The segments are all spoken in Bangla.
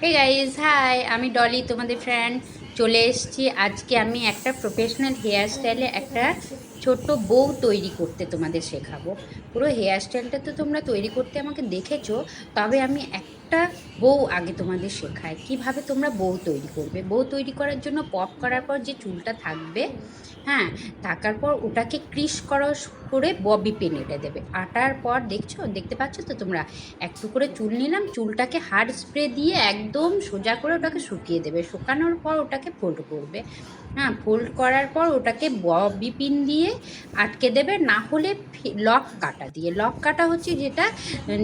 হে গাইজ, হাই, আমি ডলি, তোমাদের ফ্রেন্ড। চলে এসেছি আজকে আমি একটা প্রফেশনাল হেয়ার স্টাইলে একটা ছোট্ট বউ তৈরি করতে তোমাদের শেখাবো। পুরো হেয়ার স্টাইলটা তো তোমরা তৈরি করতে আমাকে দেখেছো, তবে আমি একটা বউ আগে তোমাদের শেখাই কিভাবে তোমরা বউ তৈরি করবে। বউ তৈরি করার জন্য পপ করার পর যে চুলটা থাকবে, হ্যাঁ, থাকার পর ওটাকে ক্রিস করে ববি পিন এঁটে দেবে। আটার পর দেখতে পাচ্ছ তো তোমরা, একটু করে চুল নিলাম, চুলটাকে হার্ড স্প্রে দিয়ে একদম সোজা করে ওটাকে শুকিয়ে দেবে। শুকানোর পর ওটাকে ফোল্ড করবে। হ্যাঁ, ফোল্ড করার পর ওটাকে ববি পিন দিয়ে আটকে দেবে, না হলে লক কাটা হচ্ছে যেটা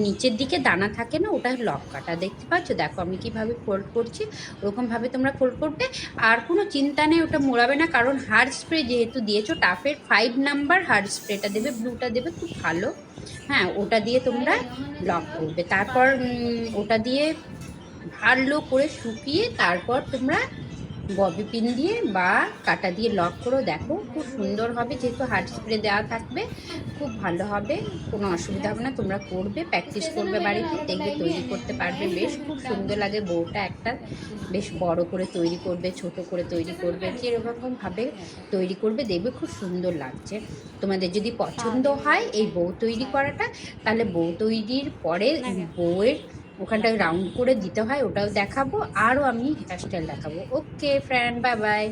নিচের দিকে দানা থাকে না, ওটা লক কাটা। দেখতে পাচ্ছ, দেখো আমি কিভাবে ফোল্ড করছি, ওরকমভাবে তোমরা ফোল্ড করবে। আর কোনো চিন্তা নেই, ওটা মোড়াবে না, কারণ হার্ড স্প্রে যেহেতু দিয়েছো, টাফের 5 নাম্বার হার্ড স্প্রেটা দেবে, ব্লুটা দেবে, খুব ভালো। হ্যাঁ, ওটা দিয়ে তোমরা লক করবে। তারপর ওটা দিয়ে ভালো করে শুকিয়ে তারপর তোমরা ববি পিন দিয়ে বা কাটা দিয়ে লক করো। দেখো খুব সুন্দর হবে, যেহেতু হার্ড স্প্রে দেওয়া থাকবে, খুব ভালো হবে, কোনো অসুবিধা হবে না। তোমরা করবে, প্র্যাকটিস করবে, বাড়িতে দেখবে তৈরি করতে পারবে। বেশ খুব সুন্দর লাগে। বউটা একটা বেশ বড় করে তৈরি করবে, ছোট করে তৈরি করবে, যেরকমভাবে তৈরি করবে দেখবে খুব সুন্দর লাগছে। তোমাদের যদি পছন্দ হয় এই বউ তৈরি করাটা, তাহলে বউ তৈরির পরে বউয়ের ওখানটায় রাউন্ড করে দিতে হয়, ওটাও দেখাবো। আরও আমি হেয়ার স্টাইল দেখাবো। ওকে ফ্রেন্ড, বাই বাই।